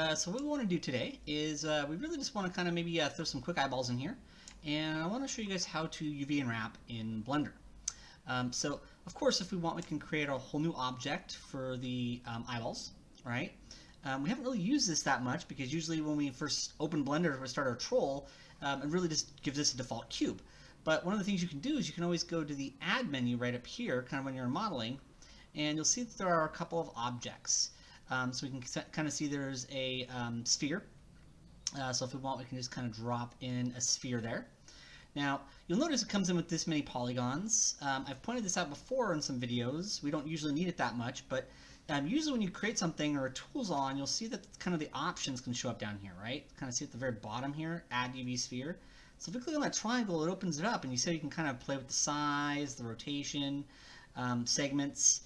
So what we want to do today is we really just want to kind of maybe throw some quick eyeballs in here, and I want to show you guys how to UV unwrap in Blender. So of course, if we want, we can create a whole new object for the eyeballs, right? We haven't really used this that much because usually when we first open Blender to start our troll, it really just gives us a default cube. But one of the things you can do is you can always go to the Add menu right up here, kind of when you're modeling, and you'll see that there are a couple of objects. So we can kind of see there's a sphere. So if we want, we can just kind of drop in a sphere there. Now, you'll notice it comes in with this many polygons. I've pointed this out before in some videos. We don't usually need it that much, but usually when you create something or a tool's on, you'll see that kind of the options can show up down here, right? Kind of see at the very bottom here, Add UV Sphere. So if you click on that triangle, it opens it up, and you see you can kind of play with the size, the rotation, segments.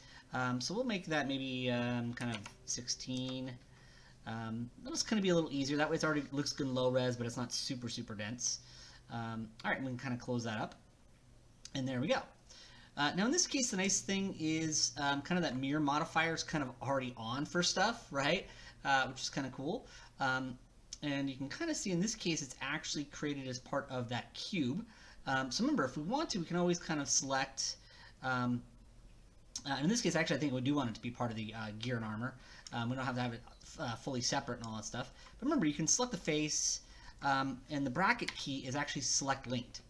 So we'll make that maybe kind of 16. That'll just kind of be a little easier. That way it already looks good in low res, but it's not super, super dense. All right, we can kind of close that up. And there we go. Now in this case, the nice thing is kind of that mirror modifier is kind of already on for stuff, right? Which is kind of cool. And you can kind of see in this case, it's actually created as part of that cube. So remember, if we want to, we can always kind of select in this case, actually, I think we do want it to be part of the gear and armor. We don't have to have it fully separate and all that stuff. But remember, you can select the face, and the bracket key is actually select linked.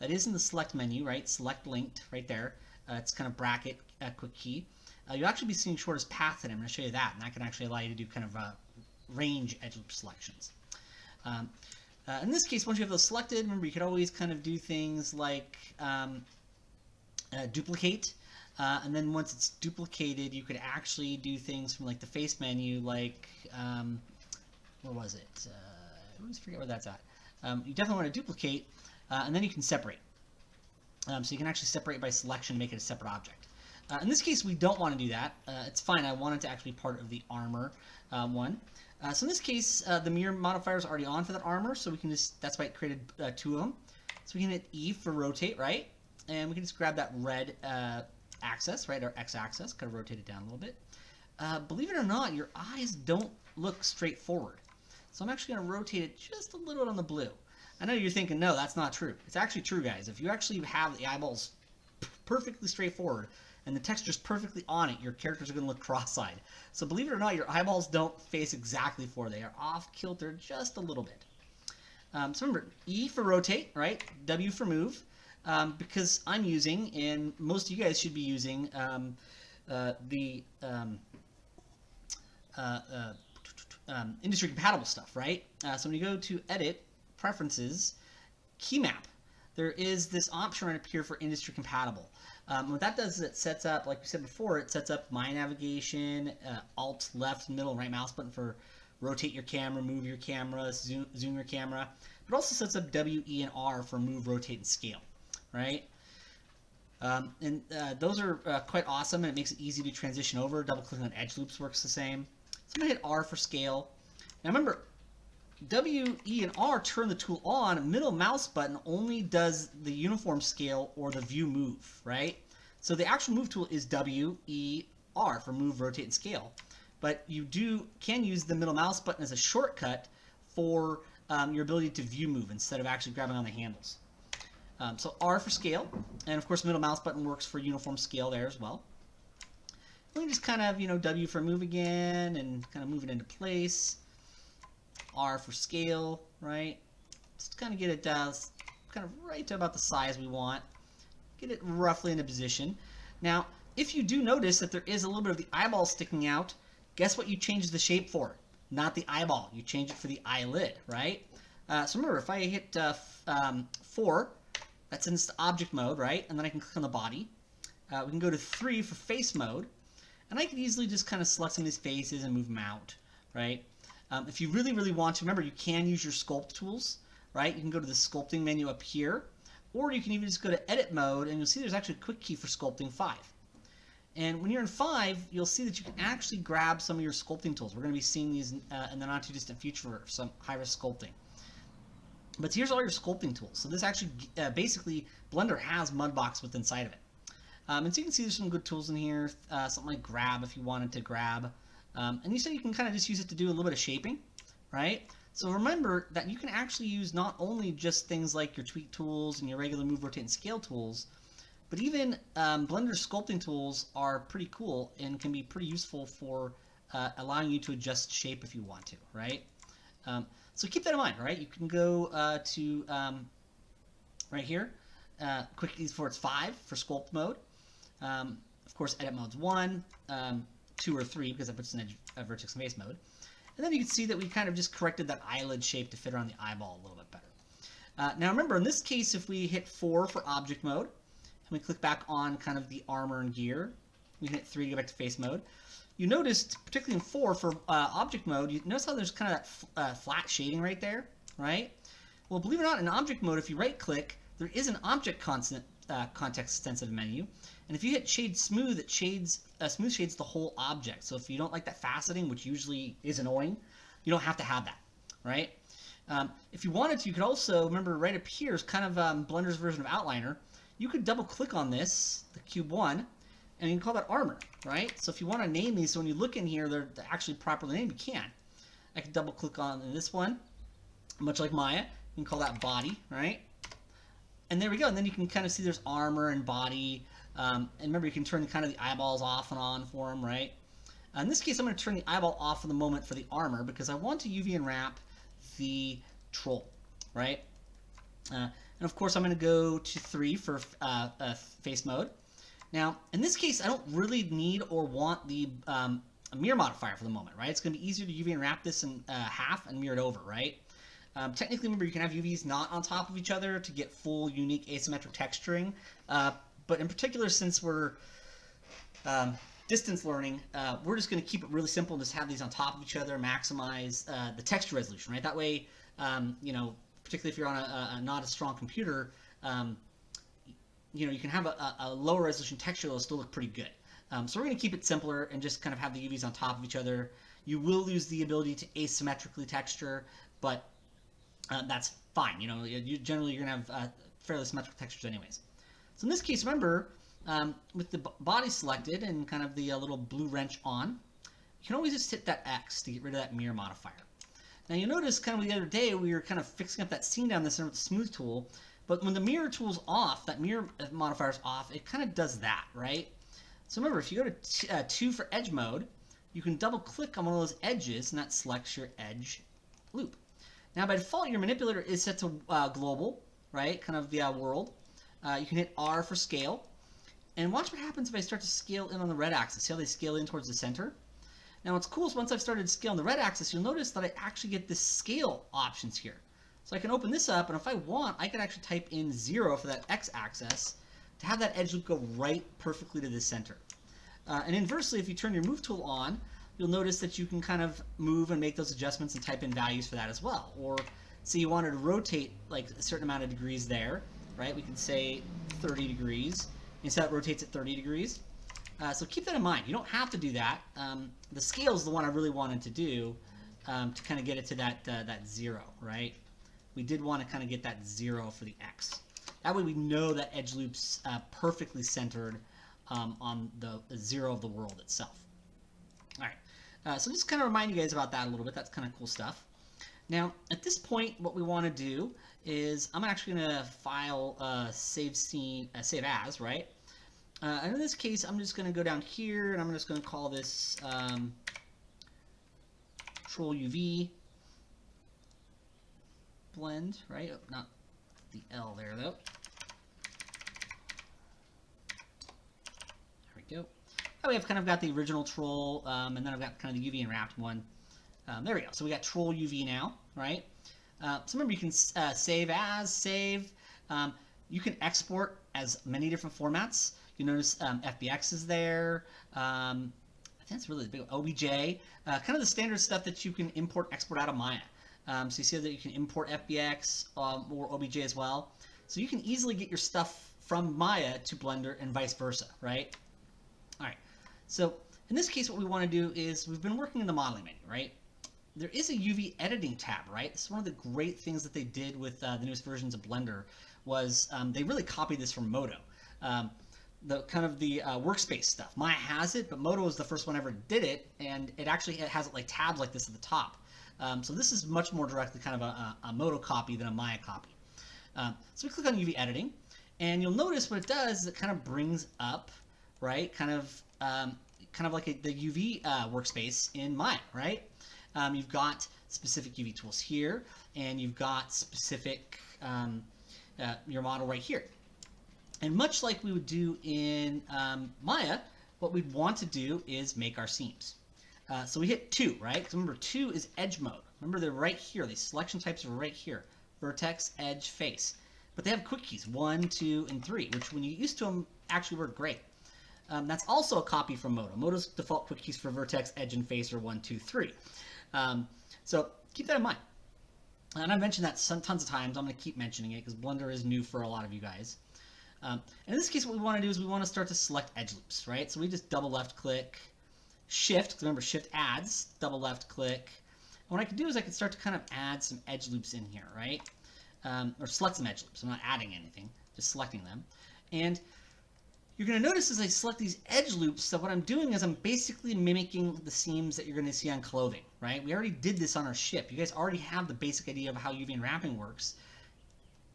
That is in the select menu, right? Select linked right there. It's kind of bracket quick key. You'll actually be seeing shortest path in it. I'm going to show you that, and that can actually allow you to do kind of range edge loop selections. In this case, once you have those selected, remember, you could always kind of do things like duplicate. And then once it's duplicated, you could actually do things from like the face menu, like, where was it? I always forget where that's at. You definitely want to duplicate, and then you can separate. So you can actually separate by selection, make it a separate object. In this case, we don't want to do that. It's fine. I want it to actually be part of the armor one. So in this case, the mirror modifier is already on for that armor, so we can just, that's why it created two of them. So we can hit E for rotate, right? And we can just grab that red axis, right, or x-axis, kind of rotate it down a little bit. Believe it or not, your eyes don't look straight forward. So I'm actually going to rotate it just a little bit on the blue. I know you're thinking, no, that's not true. It's actually true, guys. If you actually have the eyeballs perfectly straight forward and the texture's perfectly on it, your characters are going to look cross-eyed. So believe it or not, your eyeballs don't face exactly forward. They are off-kilter just a little bit. So remember, E for rotate, right? W for move. Because I'm using, and most of you guys should be using, the industry compatible stuff, right? So when you go to Edit, Preferences, Key Map, there is this option right up here for industry compatible. What that does is it sets up, like we said before, it sets up my navigation, Alt, left, middle, and right mouse button for rotate your camera, move your camera, zoom your camera. It also sets up W, E, and R for move, rotate, and scale. Right? Those are quite awesome, and it makes it easy to transition over. Double-clicking on edge loops works the same. So I'm going to hit R for scale. Now remember, W, E, and R turn the tool on. Middle mouse button only does the uniform scale or the view move, right? So the actual move tool is W, E, R for move, rotate, and scale. But you can use the middle mouse button as a shortcut for your ability to view move instead of actually grabbing on the handles. So R for scale, and of course middle mouse button works for uniform scale there as well. We can just kind of, W for move again, and kind of move it into place. R for scale, right? Just kind of get it kind of right to about the size we want. Get it roughly into position. Now, if you do notice that there is a little bit of the eyeball sticking out, guess what you change the shape for? Not the eyeball. You change it for the eyelid, right? So remember, if I hit 4, that's in object mode, right? And then I can click on the body. We can go to 3 for face mode. And I can easily just kind of select some of these faces and move them out, right? If you really, really want to, remember, you can use your sculpt tools, right? You can go to the sculpting menu up here. Or you can even just go to edit mode, and you'll see there's actually a quick key for sculpting 5. And when you're in 5, you'll see that you can actually grab some of your sculpting tools. We're going to be seeing these in the not too distant future for some high-res sculpting. But here's all your sculpting tools. So this actually, basically, Blender has Mudbox within inside of it. And so you can see there's some good tools in here. Something like grab if you wanted to grab. And you can kind of just use it to do a little bit of shaping. right? So remember that you can actually use not only just things like your tweak tools and your regular move, rotate, and scale tools, but even Blender sculpting tools are pretty cool and can be pretty useful for allowing you to adjust shape if you want to, right? So keep that in mind, right? You can go to right here, quick easy for it's 5 for sculpt mode. Of course, edit mode's 1, 2 or 3 because that puts in a vertex and base mode. And then you can see that we kind of just corrected that eyelid shape to fit around the eyeball a little bit better. Now remember, in this case, if we hit 4 for object mode, and we click back on kind of the armor and gear, we can hit 3 to go back to face mode. You noticed, particularly in 4 for object mode, you notice how there's kind of that flat shading right there, right? Well, believe it or not, in object mode, if you right-click, there is an object context-sensitive menu, and if you hit Shade Smooth, it smooth shades the whole object. So if you don't like that faceting, which usually is annoying, you don't have to have that, right? If you wanted to, you could also, remember right up here is kind of Blender's version of Outliner. You could double-click on this, the cube 1, and you can call that armor, right? So if you want to name these, so when you look in here, they're actually properly named, you can. I can double-click on this one, much like Maya. You can call that body, right? And there we go. And then you can kind of see there's armor and body. And remember, you can turn kind of the eyeballs off and on for them, right? In this case, I'm going to turn the eyeball off for the moment for the armor because I want to UV unwrap the troll, right? And of course, I'm going to go to 3 for face mode. Now, in this case, I don't really need or want the mirror modifier for the moment, right? It's going to be easier to UV unwrap this in half and mirror it over, right? Technically, remember, you can have UVs not on top of each other to get full, unique, asymmetric texturing. But in particular, since we're distance learning, we're just going to keep it really simple and just have these on top of each other, maximize the texture resolution, right? That way, you know, particularly if you're on a not a strong computer, you know, you can have a lower resolution texture that'll still look pretty good. So we're going to keep it simpler and just kind of have the UVs on top of each other. You will lose the ability to asymmetrically texture, but that's fine. You know, generally you're going to have fairly symmetrical textures anyways. So in this case, remember, with the body selected and kind of the little blue wrench on, you can always just hit that X to get rid of that mirror modifier. Now you'll notice kind of the other day we were kind of fixing up that scene down the center with the smooth tool, but when the mirror tool's off, that mirror modifier's off, it kind of does that, right? So remember, if you go to 2 for edge mode, you can double click on one of those edges and that selects your edge loop. Now by default, your manipulator is set to global, right? Kind of the world. You can hit R for scale. And watch what happens if I start to scale in on the red axis. See how they scale in towards the center? Now what's cool is once I've started to scale on the red axis, you'll notice that I actually get this scale options here. So I can open this up, and if I want, I can actually type in 0 for that x-axis to have that edge loop go right perfectly to the center. And inversely, if you turn your move tool on, you'll notice that you can kind of move and make those adjustments and type in values for that as well. Or say you wanted to rotate like a certain amount of degrees there, right? We can say 30 degrees. And so it rotates at 30 degrees. So keep that in mind. You don't have to do that. The scale is the one I really wanted to do to kind of get it to that 0, right? We did want to kind of get that 0 for the X. That way we know that edge loop's perfectly centered on the 0 of the world itself. All right. So just kind of remind you guys about that a little bit. That's kind of cool stuff. Now, at this point, what we want to do is I'm actually going to file save scene, save as, right? And in this case, I'm just going to go down here, and I'm just going to call this Troll UV blend, right? Oh, not the L there, though. There we go. That way I've kind of got the original Troll, and then I've got kind of the UV unwrapped one. There we go. So we got Troll UV now, right? So remember, you can save as, save. You can export as many different formats. You notice FBX is there. I think that's really the big one. OBJ. Kind of the standard stuff that you can import, export out of Maya. So you see that you can import FBX or OBJ as well. So you can easily get your stuff from Maya to Blender and vice versa, right? All right. So in this case, what we want to do is we've been working in the modeling menu, right? There is a UV editing tab, right? This is one of the great things that they did with the newest versions of Blender was they really copied this from Modo. The kind of the workspace stuff. Maya has it, but Modo was the first one ever did it, and it actually has like tabs like this at the top. So this is much more directly kind of a Moto copy than a Maya copy. So we click on UV editing, and you'll notice what it does is it kind of brings up, right, kind of like the UV workspace in Maya, right? You've got specific UV tools here, and you've got specific your model right here. And much like we would do in Maya, what we'd want to do is make our seams. So we hit 2, right? Because remember, 2 is edge mode. Remember, they're right here. These selection types are right here. Vertex, edge, face. But they have quick keys, 1, 2, and 3, which when you get used to them actually work great. That's also a copy from Moto. Moto's default quick keys for vertex, edge, and face are 1, 2, 3. So keep that in mind. And I've mentioned that tons of times. I'm going to keep mentioning it because Blender is new for a lot of you guys. And in this case, what we want to do is we want to start to select edge loops, right? So we just double left click, shift, because remember shift adds, double left click. And what I can do is I can start to kind of add some edge loops in here, right? Or select some edge loops. I'm not adding anything, just selecting them. And you're going to notice as I select these edge loops that what I'm doing is I'm basically mimicking the seams that you're going to see on clothing, right? We already did this on our ship. You guys already have the basic idea of how UV unwrapping works.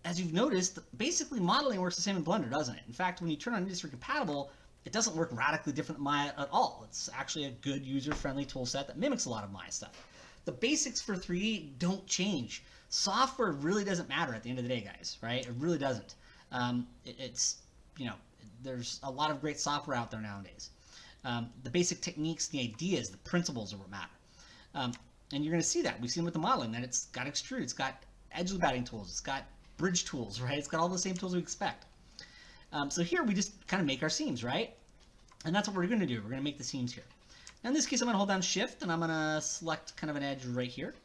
As you've noticed, basically modeling works the same in Blender, doesn't it? In fact, when you turn on industry compatible, it doesn't work radically different than Maya at all. It's actually a good user-friendly tool set that mimics a lot of Maya stuff. The basics for 3D don't change. Software really doesn't matter at the end of the day, guys, right? It really doesn't. It's, you know, there's a lot of great software out there nowadays. The basic techniques, the ideas, the principles are what matter. And you're going to see that. We've seen with the modeling that it's got extrude, it's got edge loop adding tools, it's got bridge tools, right? It's got all the same tools we expect. So here we just kind of make our seams, right? And that's what we're going to do. We're going to make the seams here. Now in this case, I'm going to hold down Shift, and I'm going to select kind of an edge right here.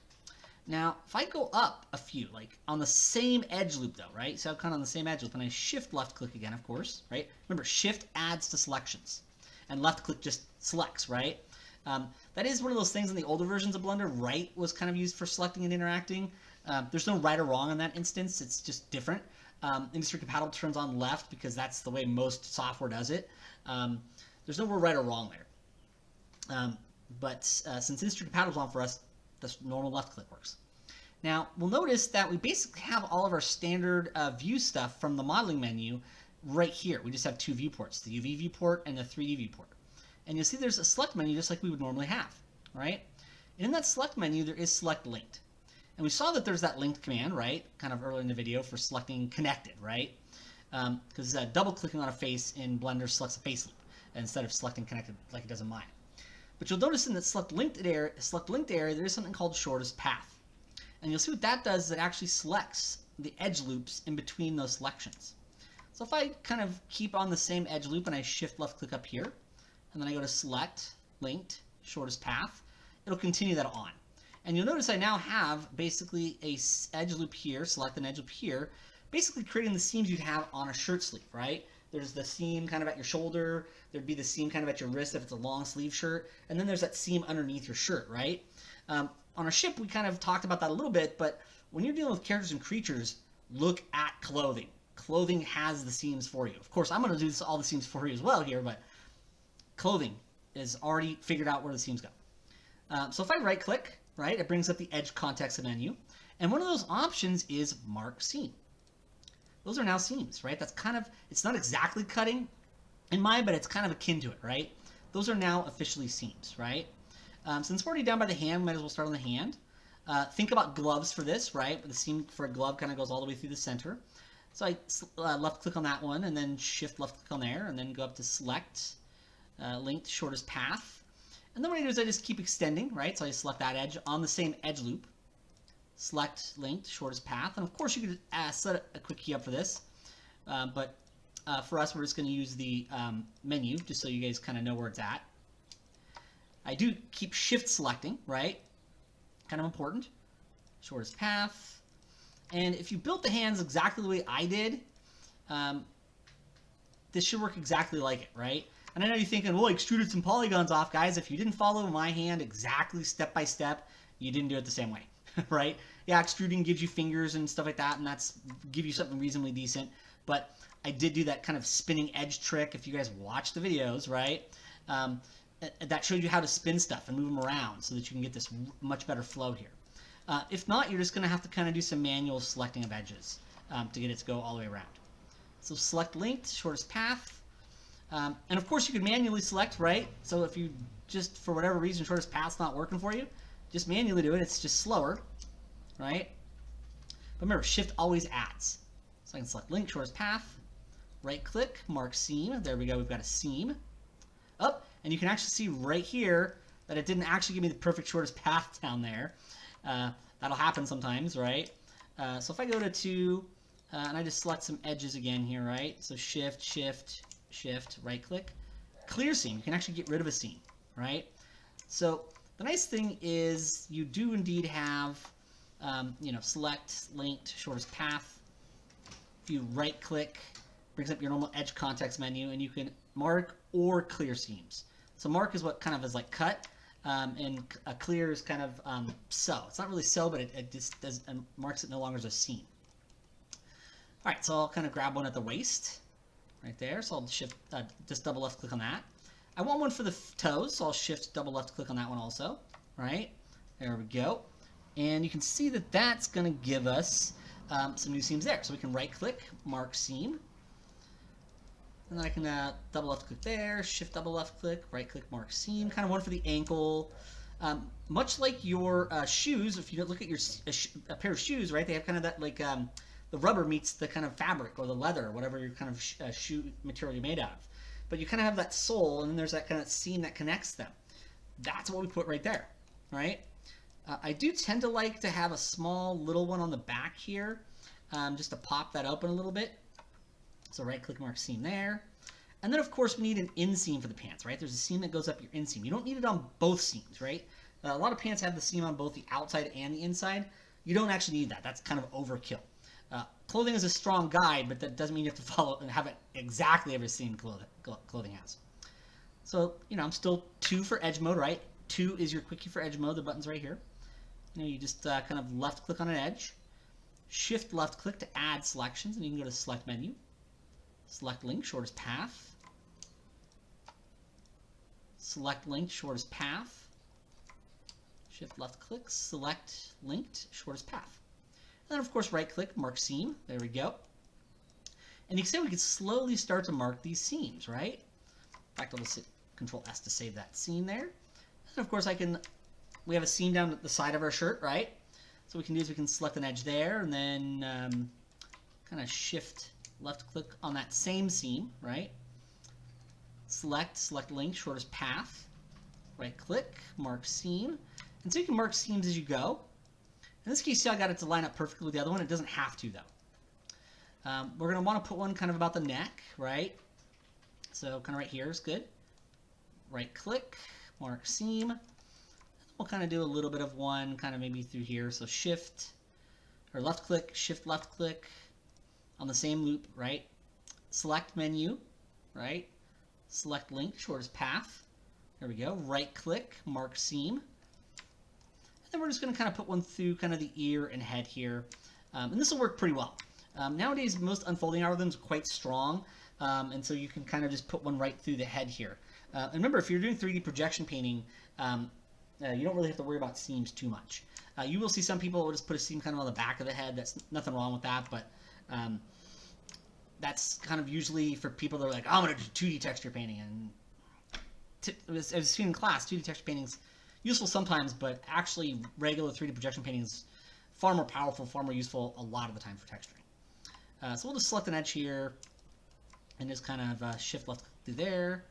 Now, if I go up a few, like on the same edge loop though, right? So I'm kind of on the same edge loop, and I Shift left click again, of course, right? Remember, Shift adds to selections, and left click just selects, right? That is one of those things in the older versions of Blender. Right was kind of used for selecting and interacting. There's no right or wrong in that instance. It's just different. Industry compatible turns on left because that's the way most software does it. There's no right or wrong there. But since industry compatible is on for us, the normal left click works. Now, we'll notice that we basically have all of our standard view stuff from the modeling menu right here. We just have 2 viewports, the UV viewport and the 3D viewport. And you'll see there's a select menu just like we would normally have, right? And in that select menu, there is select linked. And we saw that there's that linked command, right? Kind of earlier in the video for selecting connected, right? Because double clicking on a face in Blender selects a face loop instead of selecting connected like it does in Maya. But you'll notice in that select linked area, there is something called shortest path. And you'll see what that does is it actually selects the edge loops in between those selections. So if I kind of keep on the same edge loop and I shift left click up here, and then I go to select, linked, shortest path, it'll continue that on. And you'll notice I now have basically a edge loop here, select an edge loop here, basically creating the seams you'd have on a shirt sleeve, right? There's the seam kind of at your shoulder, there'd be the seam kind of at your wrist if it's a long sleeve shirt, and then there's that seam underneath your shirt, right? On a ship, we kind of talked about that a little bit, but when you're dealing with characters and creatures, look at clothing. Clothing has the seams for you. Of course, I'm going to do all the seams for you as well here, but clothing is already figured out where the seams go. So if I right click, right, it brings up the edge context menu, and one of those options is mark seam. Those are now seams, right? That's kind of, it's not exactly cutting in Maya, but it's kind of akin to it, right? Those are now officially seams, right? Since we're already down by the hand, we might as well start on the hand. Think about gloves for this, right? The seam for a glove kind of goes all the way through the center. So I left click on that one, and then shift left click on there, and then go up to select, linked shortest path. And then what I do is I just keep extending, right? So I select that edge on the same edge loop. Select linked shortest path, and of course you could set a quick key up for this, but for us we're just going to use the menu just so you guys kind of know where it's at. I do keep shift selecting, right? Kind of important. Shortest path, and if you built the hands exactly the way I did, this should work exactly like it, right? And I know you're thinking, well, I extruded some polygons off, guys. If you didn't follow my hand exactly step by step, you didn't do it the same way. Right? Yeah, extruding gives you fingers and stuff like that, and that's give you something reasonably decent. But I did do that kind of spinning edge trick. If you guys watch the videos, right? That showed you how to spin stuff and move them around so that you can get this much better flow here. If not, you're just going to have to kind of do some manual selecting of edges to get it to go all the way around. So select linked, shortest path. And of course you could manually select, right? So if you just, for whatever reason, shortest path's not working for you, just manually do it. It's just slower, right? But remember, shift always adds. So I can select link, shortest path, right click, mark seam. There we go, we've got a seam. Up, and you can actually see right here that it didn't actually give me the perfect shortest path down there. That'll happen sometimes, right? So if I go to 2, and I just select some edges again here, right? So shift, shift, shift, right click, clear seam. You can actually get rid of a seam, right? So the nice thing is you do indeed have, select linked shortest path. If you right click, brings up your normal edge context menu, and you can mark or clear seams. So mark is what kind of is like cut, and clear is kind of sew. It's not really sew, but it just does marks it no longer as a seam. All right, so I'll kind of grab one at the waist, right there. So I'll shift, just double left click on that. I want one for the toes, so I'll shift double left click on that one also, right? There we go. And you can see that that's going to give us some new seams there. So we can right click, mark seam. And then I can double left click there, shift double left click, right click, mark seam. Kind of one for the ankle. Much like your shoes, if you look at your a pair of shoes, right, they have kind of that like the rubber meets the kind of fabric or the leather, or whatever your kind of shoe material you're made out of. But you kind of have that sole, and then there's that kind of seam that connects them. That's what we put right there, right? I do tend to like to have a small little one on the back here, just to pop that open a little bit. So right click, mark seam there. And then of course we need an inseam for the pants, right? There's a seam that goes up your inseam. You don't need it on both seams, right? A lot of pants have the seam on both the outside and the inside. You don't actually need that. That's kind of overkill. Clothing is a strong guide, but that doesn't mean you have to follow and have it exactly every seam clothing has. So, I'm still 2 for edge mode, right? 2 is your quickie for edge mode. The button's right here. You just kind of left click on an edge. Shift left click to add selections, and you can go to select menu. Select link, shortest path. Select link, shortest path. Shift left click, select linked, shortest path. And then of course right click, mark seam. There we go. And you can see we can slowly start to mark these seams, right? In fact, I'll just hit Control S to save that seam there. And of course we have a seam down at the side of our shirt, right? So what we can do is we can select an edge there, and then kind of shift left click on that same seam, right? Select link, shortest path. Right click, mark seam. And so you can mark seams as you go. In this case, see how I got it to line up perfectly with the other one? It doesn't have to, though. We're going to want to put one kind of about the neck, right? So kind of right here is good. Right click, mark seam. We'll kind of do a little bit of one kind of maybe through here. So shift, or left click, shift left click on the same loop, right? Select menu, right? Select link, shortest path. There we go. Right click, mark seam. And then we're just going to kind of put one through kind of the ear and head here. And this will work pretty well. Nowadays, most unfolding algorithms are quite strong. And so you can kind of just put one right through the head here. And remember, if you're doing 3D projection painting, you don't really have to worry about seams too much. You will see some people will just put a seam kind of on the back of the head. That's nothing wrong with that, but that's kind of usually for people that are like, oh, I'm going to do 2D texture painting. And as I've seen in class, 2D texture painting is useful sometimes, but actually regular 3D projection painting is far more powerful, far more useful a lot of the time for texturing. So we'll just select an edge here and just kind of shift left through there.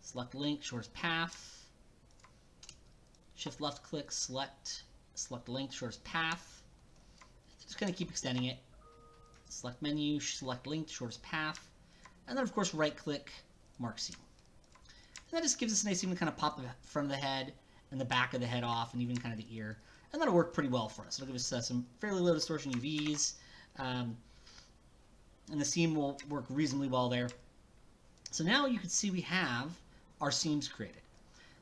Select link, shortest path. Shift left click, select link, shortest path. Just kind of keep extending it. Select menu, select link, shortest path. And then of course right click, mark seam. And that just gives us a nice seam to kind of pop the front of the head and the back of the head off, and even kind of the ear. And that'll work pretty well for us. It'll give us some fairly low distortion UVs. And the seam will work reasonably well there. So now you can see we have our seams created.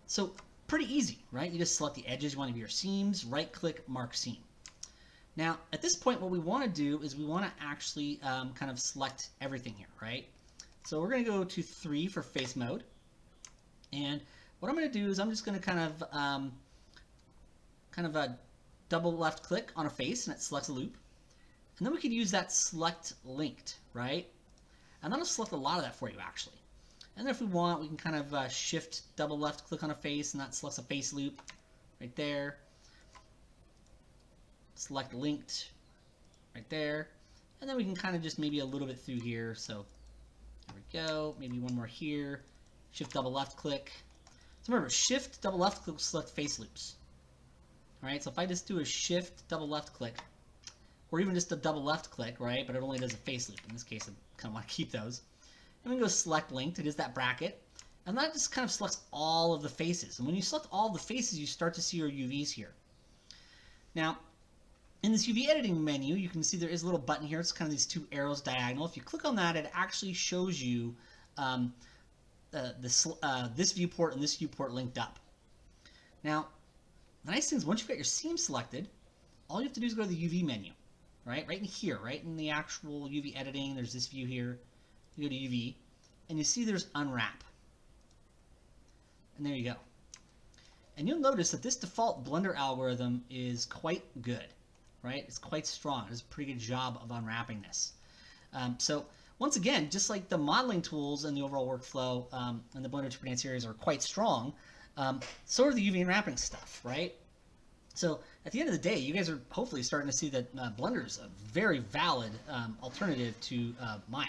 So pretty easy, right? You just select the edges you want to be your seams, right click, mark seam. Now at this point what we want to do is we want to actually kind of select everything here, right? So we're going to go to 3 for face mode. And what I'm going to do is I'm just going to kind of double left click on a face and it selects a loop. And then we could use that select linked, right? And that'll select a lot of that for you actually. And then if we want, we can kind of shift double left click on a face and that selects a face loop right there. Select linked right there. And then we can kind of just maybe a little bit through here. So there we go. Maybe one more here. Shift double left click. So remember, shift double left click will select face loops. All right, so if I just do a shift double left click, or even just a double left click, right, but it only does a face loop. In this case, I kind of want to keep those. And we can go select linked. It is that bracket. And that just kind of selects all of the faces. And when you select all the faces, you start to see your UVs here. Now, in this UV editing menu, you can see there is a little button here. It's kind of these two arrows diagonal. If you click on that, it actually shows you this viewport and this viewport linked up. Now, the nice thing is once you've got your seam selected, all you have to do is go to the UV menu, right? Right in here, right in the actual UV editing, there's this view here. You go to UV, and you see there's unwrap. And there you go. And you'll notice that this default Blender algorithm is quite good, right? It's quite strong. It does a pretty good job of unwrapping this. So once again, just like the modeling tools and the overall workflow and the Blender 2.8 series are quite strong, so are the UV unwrapping stuff, right? So at the end of the day, you guys are hopefully starting to see that Blender is a very valid alternative to Maya.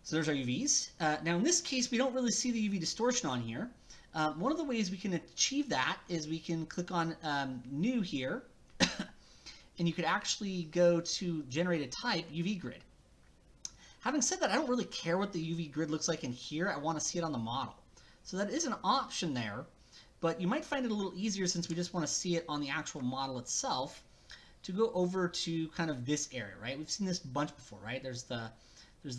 So there's our UVs. Now in this case, we don't really see the UV distortion on here. One of the ways we can achieve that is we can click on New here, and you could actually go to Generate a Type UV Grid. Having said that, I don't really care what the UV grid looks like in here. I want to see it on the model. So that is an option there, but you might find it a little easier since we just want to see it on the actual model itself to go over to kind of this area, right? We've seen this a bunch before, right? There's the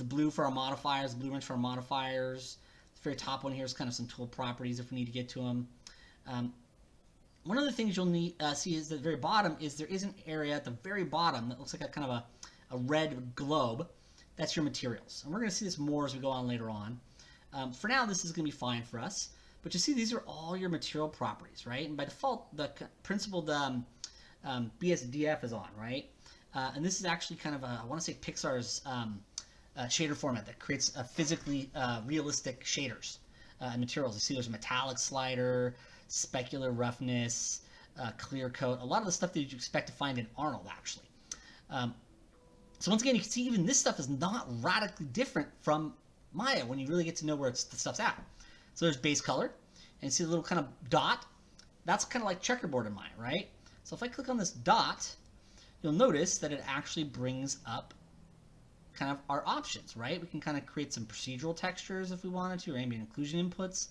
blue for our modifiers, the blue wrench for our modifiers. The very top one here is kind of some tool properties if we need to get to them. One of the things you'll need see is at the very bottom is there is an area at the very bottom that looks like a kind of a red globe. That's your materials. And we're going to see this more as we go on later on. For now, this is going to be fine for us. But you see, these are all your material properties, right? And by default, the principled BSDF is on, right? And this is actually kind of, I want to say Pixar's shader format that creates physically realistic shaders and materials. You see there's a metallic slider, specular roughness, clear coat, a lot of the stuff that you expect to find in Arnold, actually. So once again, you can see even this stuff is not radically different from Maya when you really get to know where the stuff's at. So there's base color, and you see the little kind of dot. That's kind of like checkerboard in Maya, right? So if I click on this dot, you'll notice that it actually brings up kind of our options, right? We can kind of create some procedural textures if we wanted to, or ambient inclusion inputs.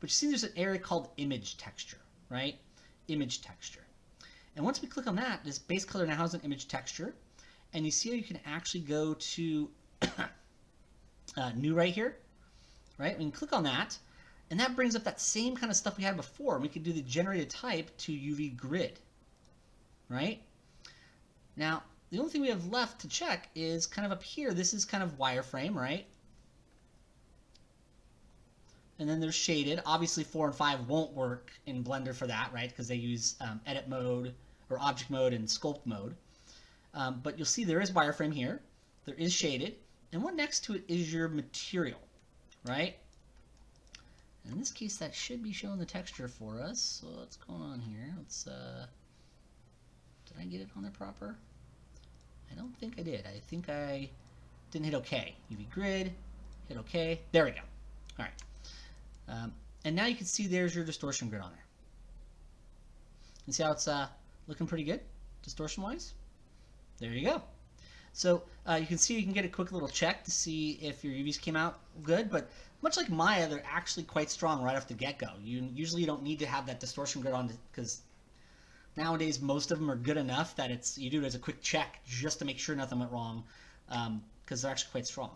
But you see there's an area called image texture, right? Image texture. And once we click on that, this base color now has an image texture. And you see how you can actually go to New right here, right? We can click on that, and that brings up that same kind of stuff we had before. We could do the generated type to UV grid, right? Now, the only thing we have left to check is kind of up here. This is kind of wireframe, right? And then there's shaded. Obviously, 4 and 5 won't work in Blender for that, right? Because they use edit mode or object mode and sculpt mode. But you'll see there is wireframe here. There is shaded. And what next to it is your material, right? In this case, that should be showing the texture for us. So what's going on here? Let's, did I get it on there proper? I don't think I did. I think I didn't hit OK. UV grid, hit OK. There we go. All right. And now you can see there's your distortion grid on there. And see how it's looking pretty good, distortion-wise? There you go. So you can see you can get a quick little check to see if your UVs came out good, but much like Maya, they're actually quite strong right off the get-go. Usually you don't need to have that distortion grid on because nowadays most of them are good enough that you do it as a quick check just to make sure nothing went wrong because they're actually quite strong.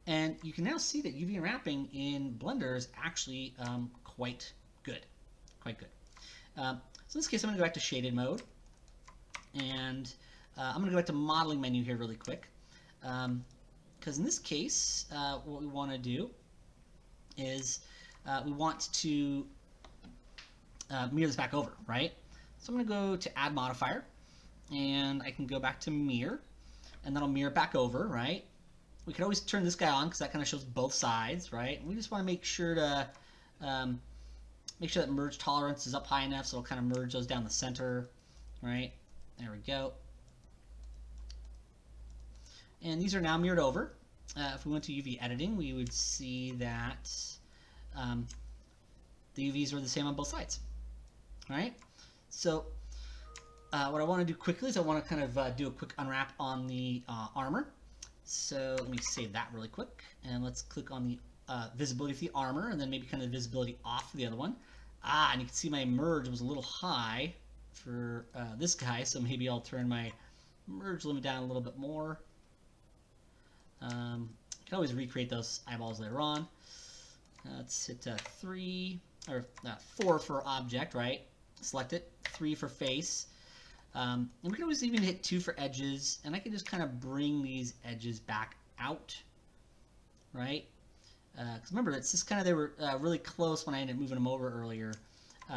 And you can now see that UV unwrapping in Blender is actually quite good. Quite good. So in this case, I'm going to go back to shaded mode. And I'm going to go back to modeling menu here really quick. Because in this case, what we want to do is we want to mirror this back over, right? So I'm going to go to add modifier, and I can go back to mirror, and then I'll mirror back over, right? We could always turn this guy on because that kind of shows both sides, right? And we just want to make sure to make sure that merge tolerance is up high enough so it'll kind of merge those down the center, right? There we go. And these are now mirrored over. If we went to UV editing, we would see that the UVs are the same on both sides. All right. So what I want to do quickly is I want to kind of do a quick unwrap on the armor. So let me save that really quick, and let's click on the visibility of the armor, and then maybe kind of the visibility off the other one. And you can see my merge was a little high for this guy, so maybe I'll turn my merge limit down a little bit more. You can always recreate those eyeballs later on. Let's hit 3 or 4 for object, right? Select it. 3 for face. And we can always even hit 2 for edges, and I can just kind of bring these edges back out, right? Because remember, it's just kind of they were really close when I ended up moving them over earlier,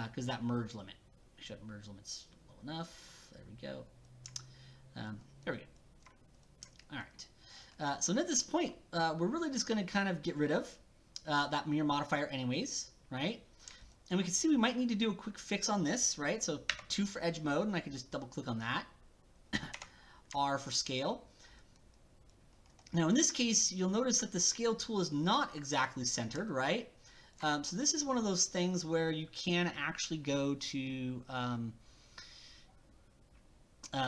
because that merge limit. Make sure that merge limit's low enough. There we go. There we go. All right. So at this point, we're really just going to kind of get rid of that mirror modifier anyways, right? And we can see we might need to do a quick fix on this, right? So 2 for edge mode, and I can just double click on that. R for scale. Now in this case, you'll notice that the scale tool is not exactly centered, right? So this is one of those things where you can actually go to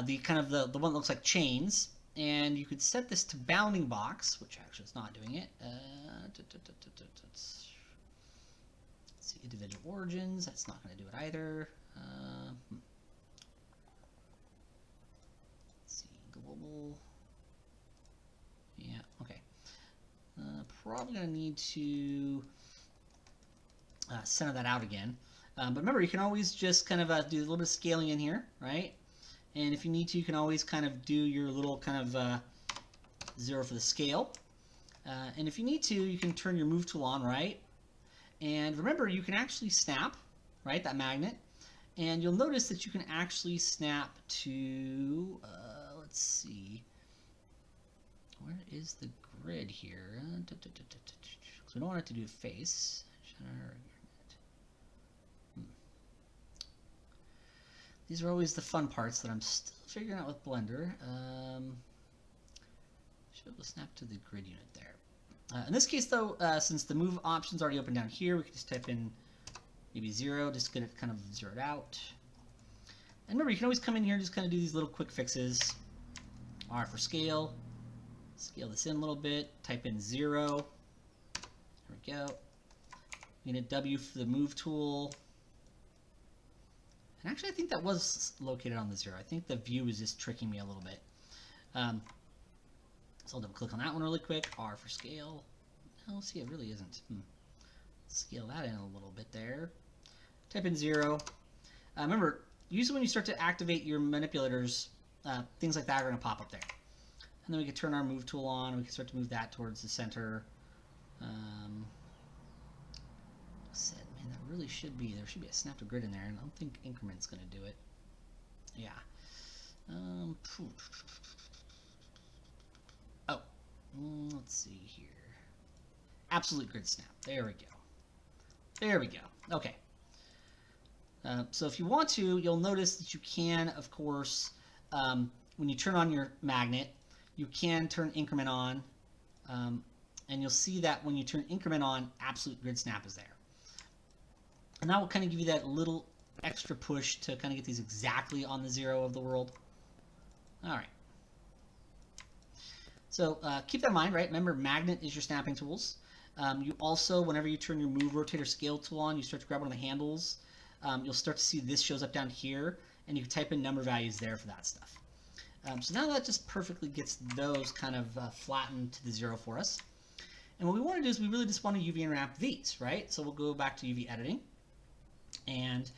the kind of the one that looks like chains, and you could set this to bounding box, which actually is not doing it. Let's see, individual origins, that's not going to do it either. Let's see, global. Yeah, okay. Probably going to need to center that out again. But remember, you can always just kind of do a little bit of scaling in here, right? And if you need to, you can always kind of do your little kind of 0 for the scale. And if you need to, you can turn your move tool on, right? And remember, you can actually snap, right, that magnet. And you'll notice that you can actually snap to, let's see, where is the grid here? Because we don't want it to do a face. These are always the fun parts that I'm still figuring out with Blender. Should be able to snap to the grid unit there. In this case, though, since the move option's already open down here, we can just type in maybe 0, just get it kind of zeroed out. And remember, you can always come in here and just kind of do these little quick fixes. R for scale. Scale this in a little bit. Type in 0. There we go. You can hit W for the move tool. And actually, I think that was located on the 0. I think the view is just tricking me a little bit. So I'll double click on that one really quick. R for scale. No, see, it really isn't. Scale that in a little bit there. Type in 0. Remember, usually when you start to activate your manipulators, things like that are going to pop up there. And then we can turn our move tool on. We can start to move that towards the center. Man, that really should be, there should be a snap to grid in there, and I don't think increment's going to do it. Yeah. Let's see here. Absolute grid snap. There we go. There we go. Okay. So if you want to, you'll notice that you can, of course, when you turn on your magnet, you can turn increment on, and you'll see that when you turn increment on, absolute grid snap is there. And that will kind of give you that little extra push to kind of get these exactly on the 0 of the world. All right. So keep that in mind, right? Remember, magnet is your snapping tools. You also, whenever you turn your move, rotate, or scale tool on, you start to grab one of the handles. You'll start to see this shows up down here, and you can type in number values there for that stuff. So now that just perfectly gets those kind of flattened to the 0 for us. And what we want to do is we really just want to UV unwrap these, right? So we'll go back to UV editing, and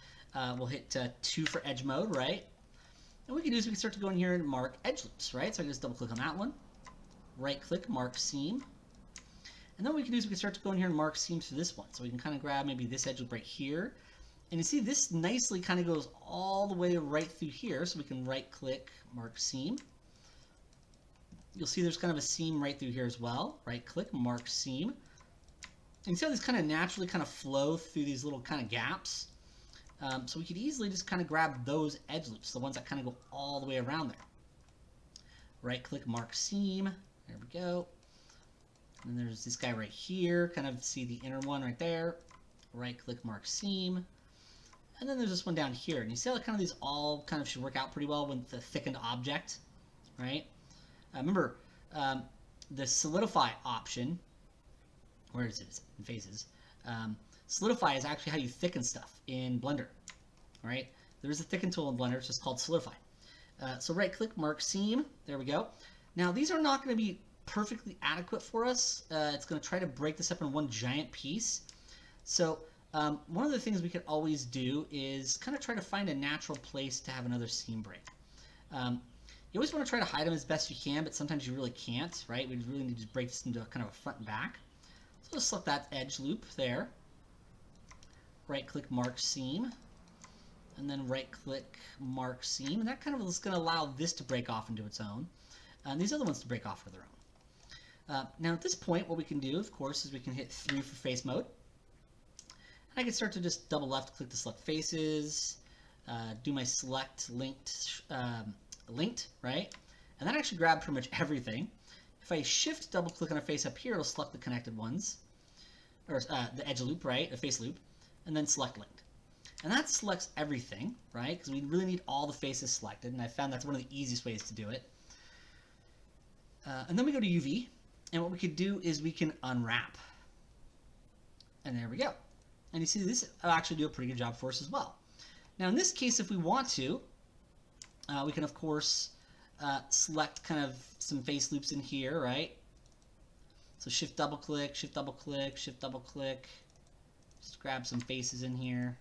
we'll hit 2 for edge mode, right? And what we can do is we can start to go in here and mark edge loops, right? So I can just double click on that one, right click, mark seam. And then what we can do is we can start to go in here and mark seams for this one. So we can kind of grab maybe this edge loop right here, And you see this nicely kind of goes all the way right through here, so we can right click, mark seam. You'll see there's kind of a seam right through here as well. Right click, mark seam. And see how these kind of naturally kind of flow through these little kind of gaps. So we could easily just kind of grab those edge loops, the ones that kind of go all the way around there. Right click, mark seam. There we go. And then there's this guy right here, kind of see the inner one right there. Right click, mark seam. And then there's this one down here. And you see how kind of these all kind of should work out pretty well with the thickened object, right? Remember, the solidify option, where is it? In phases. Solidify is actually how you thicken stuff in Blender, right? There's a thicken tool in Blender, it's just called solidify. So right click, mark seam, there we go. Now these are not going to be perfectly adequate for us. It's going to try to break this up in one giant piece. So one of the things we could always do is kind of try to find a natural place to have another seam break. You always want to try to hide them as best you can, but sometimes you really can't, right? We really need to break this into kind of a front and back. So let's select that edge loop there. Right click, mark seam, and then right click, mark seam, and that kind of is going to allow this to break off into its own, and these other ones to break off for their own. Now at this point, what we can do, of course, is we can hit 3 for face mode. And I can start to just double left click to select faces, do my select linked, right? And that actually grabbed pretty much everything. If I shift double click on a face up here, it'll select the connected ones, or the edge loop, right? The face loop, and then select linked. And that selects everything, right? Because we really need all the faces selected, and I found that's one of the easiest ways to do it. And then we go to UV, and what we could do is we can unwrap. And there we go. And you see this will actually do a pretty good job for us as well. Now in this case, if we want to, we can of course select kind of some face loops in here, right? So shift double click, shift double click, shift double click. Just grab some faces in here.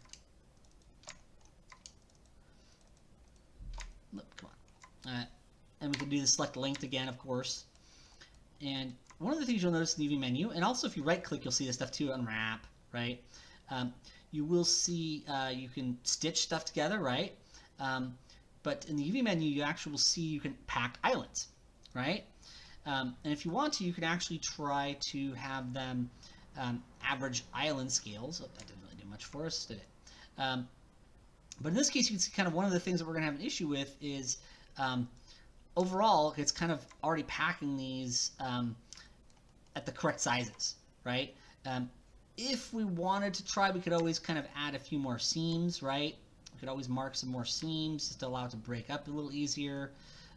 Look, come on. And we can do the select linked again, of course. And one of the things you'll notice in the UV menu, and also if you right click, you'll see this stuff too, unwrap, right? You will see you can stitch stuff together, right? But in the UV menu, you actually will see you can pack islands, right? And if you want to, you can actually try to have them average island scales. Oh, that didn't really do much for us, did it? But in this case, you can see kind of one of the things that we're going to have an issue with is overall, it's kind of already packing these at the correct sizes, right? If we wanted to try, we could always kind of add a few more seams, right? We could always mark some more seams just to allow it to break up a little easier.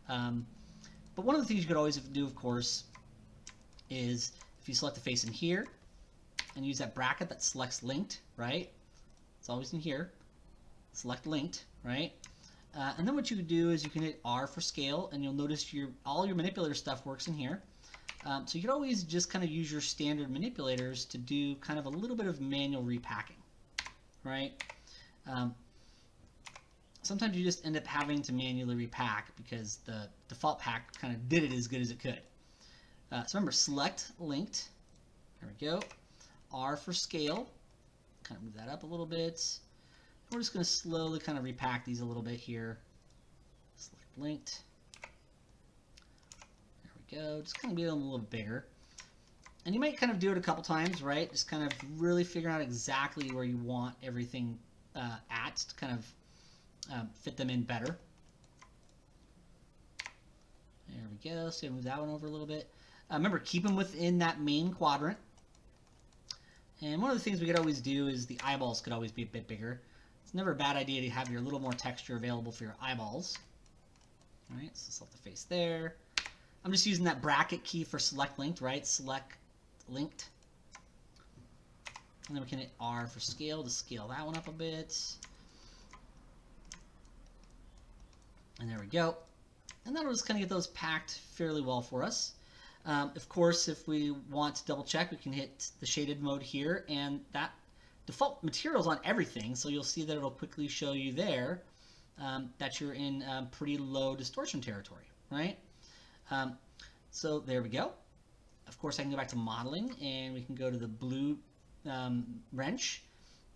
But one of the things you could always do, of course, is if you select the face in here and use that bracket that selects linked, right? It's always in here. Select linked, right? And then what you could do is you can hit R for scale, and you'll notice all your manipulator stuff works in here. So you could always just kind of use your standard manipulators to do kind of a little bit of manual repacking, right? Sometimes you just end up having to manually repack because the default pack kind of did it as good as it could. So remember, select linked. There we go. R for scale. Kind of move that up a little bit. We're just going to slowly kind of repack these a little bit here. Select linked. There we go. Just kind of get them a little bigger. And you might kind of do it a couple times, right? Just kind of really figure out exactly where you want everything at to kind of fit them in better. There we go. So move that one over a little bit. Remember, keep them within that main quadrant. And one of the things we could always do is the eyeballs could always be a bit bigger. It's never a bad idea to have your little more texture available for your eyeballs. All right, so select the face there. I'm just using that bracket key for select linked, right? Select linked. And then we can hit R for scale to scale that one up a bit. And there we go. And that'll just kind of get those packed fairly well for us. Of course, if we want to double check, we can hit the shaded mode here, and that default materials on everything, so you'll see that it'll quickly show you there that you're in pretty low distortion territory, right? So there we go. Of course, I can go back to modeling, and we can go to the blue wrench,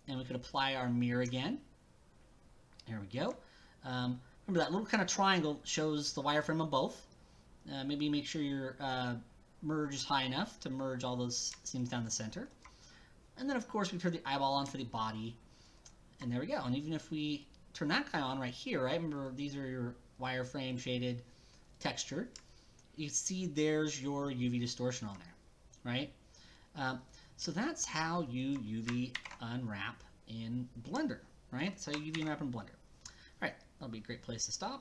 and we could apply our mirror again. There we go. Remember that little kind of triangle shows the wireframe of both. Maybe make sure your merge is high enough to merge all those seams down the center. And then of course we turn the eyeball on for the body. And there we go. And even if we turn that guy on right here, right? Remember these are your wireframe shaded texture. You see there's your UV distortion on there, right? So that's how you UV unwrap in Blender, right? That's how you UV unwrap in Blender. All right, that'll be a great place to stop.